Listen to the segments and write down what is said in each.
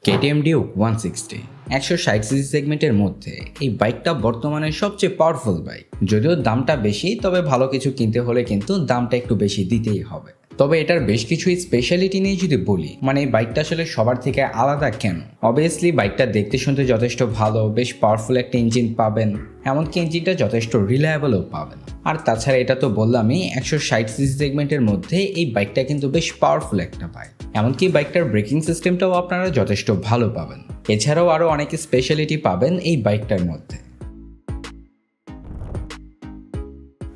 KTM Duke 160 160 CC সেগমেন্টের মধ্যে এই বাইকটা বর্তমানে সবচেয়ে পাওয়ারফুল বাইক। যদিও দামটা বেশি, তবে ভালো কিছু কিনতে হলে কিন্তু দামটা একটু বেশি দিতেই হবে। তবে এটার বেশ কিছু স্পেশালিটি নিয়ে যদি বলি, মানে এই বাইকটা আসলে সবার থেকে আলাদা কেন। অবভিয়াসলি বাইকটা দেখতে শুনতে যথেষ্ট ভালো, বেশ পাওয়ারফুল একটা ইঞ্জিন পাবেন, এমনকি ইঞ্জিনটা যথেষ্ট রিলায়েবলও পাবেন। আর তাছাড়া এটা তো বললামই 160 সিসি সেগমেন্টের মধ্যে এই বাইকটা কিন্তু বেশ পাওয়ারফুল একটা বাইক। এমনকি বাইকটার ব্রেকিং সিস্টেমটাও আপনারা যথেষ্ট ভালো পাবেন। এছাড়াও আরও অনেক স্পেশালিটি পাবেন এই বাইকটার মধ্যে।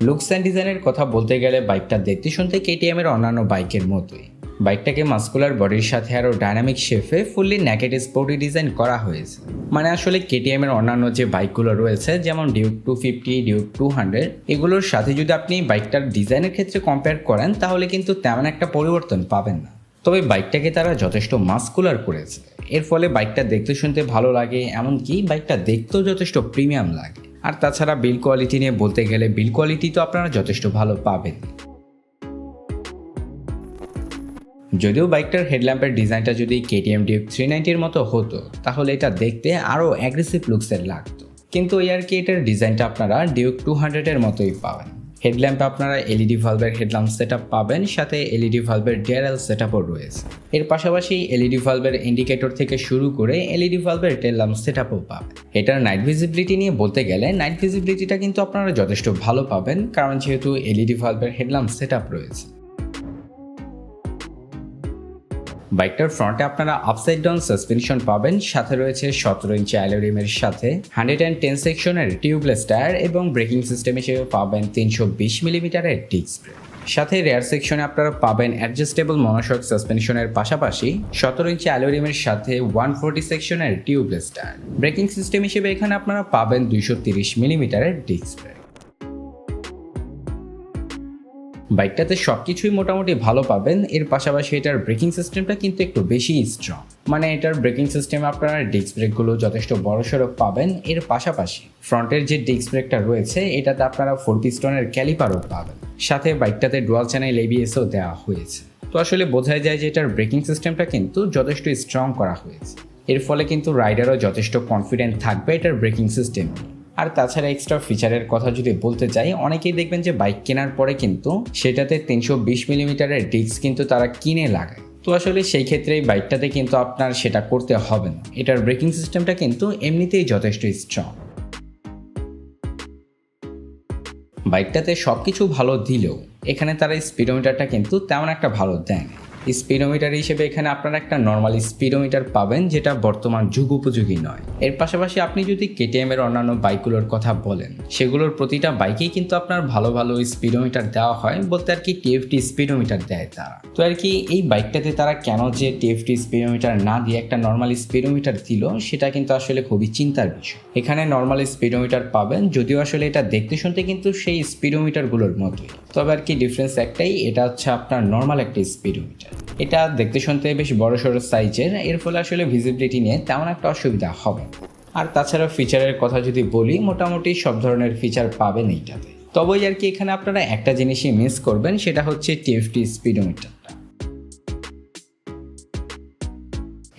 লুকস অ্যান্ড ডিজাইনের কথা বলতে গেলে বাইকটা দেখতে শুনতে কেটিএম এর অন্যান্য বাইকের মতোই। বাইকটাকে মাস্কুলার বডির সাথে আরও ডাইনামিক শেপে ফুললি নেকেড স্পোর্টি ডিজাইন করা হয়েছে। মানে আসলে কেটিএম এর অন্যান্য যে বাইকগুলো রয়েছে, যেমন ডিউক 250, ডিউক 200, এগুলোর সাথে যদি আপনি বাইকটার ডিজাইনের ক্ষেত্রে কম্পেয়ার করেন তাহলে কিন্তু তেমন একটা পরিবর্তন পাবেন না। তবে বাইকটাকে তারা যথেষ্ট মাস্কুলার করেছে, এর ফলে বাইকটা দেখতে শুনতে ভালো লাগে, এমনকি বাইকটা দেখতেও যথেষ্ট প্রিমিয়াম লাগে। আর তাছাড়া বিল্ড কোয়ালিটি নিয়ে বলতে গেলে বিল্ড কোয়ালিটি তো আপনারা যথেষ্ট ভালো পাবেন। যদিও বাইকটার হেডল্যাম্পের ডিজাইনটা যদি কেটিএম ডিউক 390-র মতো হতো তাহলে এটা দেখতে আরও অ্যাগ্রেসিভ লুকসের লাগতো, কিন্তু এই আর কি এটার ডিজাইনটা আপনারা ডিউক 200-এর মতোই পাবেন। হেডল্যাম্পে আপনারা এলইডি ভালভের হেডল্যাম্প সেটআপ পাবেন, সাথে এলইডি ভালভের ডিআরএল সেটআপও রয়েছে। এর পাশাপাশি এলইডি ভালভের ইন্ডিকেটর থেকে শুরু করে এলইডি ভালভের টেল ল্যাম্প সেটআপও পাবেন। এটার নাইট ভিজিবিলিটি নিয়ে বলতে গেলে নাইট ভিজিবিলিটিটা কিন্তু আপনারা যথেষ্ট ভালো পাবেন, কারণ যেহেতু এলইডি ভালভের হেডল্যাম্প সেটআপ রয়েছে। বাইকটার ফ্রন্টে আপনারা আপসাইড ডাউন সাসপেনশন পাবেন, সাথে রয়েছে 17 ইঞ্চি অ্যালুমিনিয়ামের সাথে 110 সেকশনের টিউবলেস টায়ার, এবং ব্রেকিং সিস্টেম হিসেবে পাবেন 320 মিলিমিটারের ডিস্ক ব্রেক। সাথে রেয়ার সেকশনে আপনারা পাবেন অ্যাডজাস্টেবল মনোশক সাসপেনশনের পাশাপাশি 17 ইঞ্চি অ্যালুমিনিয়ামের সাথে 140 সেকশনের টিউবলেস টায়ার। ব্রেকিং সিস্টেম হিসেবে এখানে আপনারা পাবেন 230 মিলিমিটারের ডিস্ক ব্রেক। বাইকটাতে সব কিছুই মোটামুটি ভালো পাবেন, এর পাশাপাশি এটার ব্রেকিং সিস্টেমটা কিন্তু একটু বেশি স্ট্রং। মানে এটার ব্রেকিং সিস্টেমে আপনারা ডিস্ক ব্রেকগুলো যথেষ্ট বড়সড় পাবেন। এর পাশাপাশি ফ্রন্টের যে ডিস্ক ব্রেকটা রয়েছে এটাতে আপনারা 4 পিস্টনের ক্যালিপারও পাবেন, সাথে বাইকটাতে ডুয়াল চ্যানেল এবিএসও দেওয়া হয়েছে। তো আসলে বোঝাই যায় যে এটার ব্রেকিং সিস্টেমটা কিন্তু যথেষ্ট স্ট্রং করা হয়েছে। এর ফলে কিন্তু রাইডারও যথেষ্ট কনফিডেন্ট থাকবে এটার ব্রেকিং সিস্টেম নিয়ে। আর তাছাড়া এক্সট্রা ফিচারের কথা যদি বলতে চাই, অনেকেই দেখবেন যে বাইক কেনার পরে কিন্তু সেটাতে 320 মিলিমিটারের ডিস্ক কিন্তু তারা কিনে লাগায়। তো আসলে সেই ক্ষেত্রে এই বাইকটাতে কিন্তু আপনার সেটা করতে হবে না, এটার ব্রেকিং সিস্টেমটা কিন্তু এমনিতেই যথেষ্ট স্ট্রং। বাইকটাতে সব কিছু ভালো দিলেও এখানে তারা স্পিডোমিটারটা কিন্তু তেমন একটা ভালো দেয় না। স্পিডোমিটার হিসেবে এখানে আপনারা একটা নর্মাল স্পিডোমিটার পাবেন, যেটা বর্তমান যুগ উপযোগী নয়। এর পাশাপাশি আপনি যদি কেটিএম এর অন্যান্য বাইকগুলোর কথা বলেন, সেগুলোর প্রতিটা বাইকেই কিন্তু আপনার ভালো ভালো স্পিডোমিটার দেওয়া হয়, বলতে আর কি টিএফটি স্পিডোমিটার দেয় তারা। তো আর কি এই বাইকটাতে তারা কেন যে টিএফটি স্পিডোমিটার না দিয়ে একটা নর্মাল স্পিডোমিটার দিল, সেটা কিন্তু আসলে খুবই চিন্তার বিষয়। এখানে নর্মাল স্পিডোমিটার পাবেন, যদিও আসলে এটা দেখতে শুনতে কিন্তু সেই স্পিডোমিটারগুলোর মতোই, তবে আর কি ডিফারেন্স একটাই, এটা হচ্ছে আপনার নর্মাল একটা স্পিডোমিটার। এটা দেখতে শুনতে বেশ বড়সড় সাইজের, এর ফলে আসলে ভিজিবিলিটি নিয়ে তেমন একটা অসুবিধা হবে। আর তাছাড়া ফিচারের কথা যদি বলি, মোটামুটি সব ধরনের ফিচার পাবেন এইটাতে। তবেই আর কি এখানে আপনারা একটা জিনিসই মিস করবেন, সেটা হচ্ছে টিএফটি স্পিডোমিটারটা।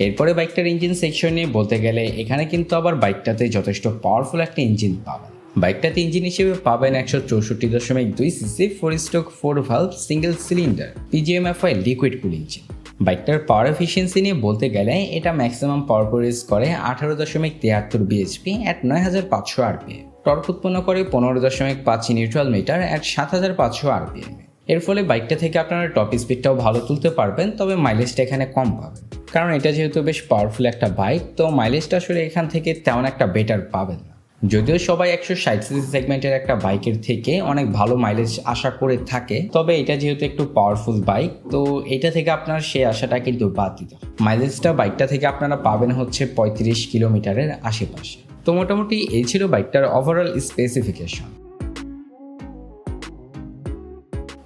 এরপরে বাইকটার ইঞ্জিন সেকশন নিয়ে বলতে গেলে এখানে কিন্তু আবার বাইকটাতে যথেষ্ট পাওয়ারফুল একটা ইঞ্জিন পাবেন। বাইকটাতে ইঞ্জিন হিসেবে পাবেন 164.2 CC 4 stroke 4 valve single cylinder PGMFI liquid কুল ইঞ্জিন। বাইকটার পাওয়ার এফিসিয়েন্সি নিয়ে বলতে গেলে এটা ম্যাক্সিমাম পাওয়ার প্রডিউস করে 18.73 bhp at 9500 rpm। টর্ক উৎপন্ন করে 15.5 নিউট্রাল মিটার at 7500 rpm। এর ফলে বাইকটা থেকে আপনারা টপ স্পিডটাও ভালো তুলতে পারবেন, তবে মাইলেজটা এখানে কম পাবেন, কারণ এটা যেহেতু বেশ পাওয়ারফুল একটা বাইক, তো মাইলেজটা আসলে এখান থেকে তেমন একটা বেটার পাবেন না। যদিও সবাই 160 সিসি সেগমেন্টের একটা বাইকের থেকে অনেক ভালো মাইলেজ আশা করে থাকে, তবে এটা যেহেতু একটু পাওয়ারফুল বাইক, তো এটা থেকে আপনার সেই আশাটা কিন্তু বাদ দিতে হবে। মাইলেজটা বাইকটা থেকে আপনারা পাবেন হচ্ছে 35 কিলোমিটারের আশেপাশে। তো মোটামুটি এই ছিল বাইকটার ওভারঅল স্পেসিফিকেশন।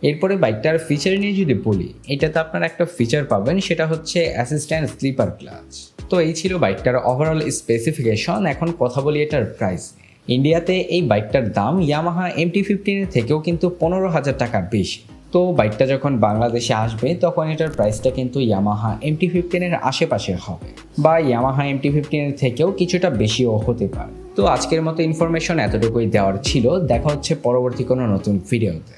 এরপরে বাইকটার ফিচার নিয়ে যদি বলি, এটাতে আপনারা একটা ফিচার পাবেন, সেটা হচ্ছে অ্যাসিস্ট্যান্ট স্লিপার ক্লাচ। তো এই ছিল বাইকটার ওভারঅল স্পেসিফিকেশন। এখন কথা বলি এটার প্রাইস নিয়ে। ইন্ডিয়াতে এই বাইকটার দাম ইয়ামাহা MT-15 থেকেও কিন্তু 15,000 টাকা বেশি। তো তো বাইকটা যখন বাংলাদেশে আসবে তখন এটার প্রাইসটা কিন্তু ইয়ামাহা MT-15 এর আশেপাশে হবে, বা ইয়ামাহা MT-15 এর থেকেও কিছুটা বেশিও হতে পারে। তো আজকের মতো ইনফরমেশন এতটুকুই দেওয়ার ছিল। দেখা হচ্ছে পরবর্তী কোনো নতুন ভিডিওতে।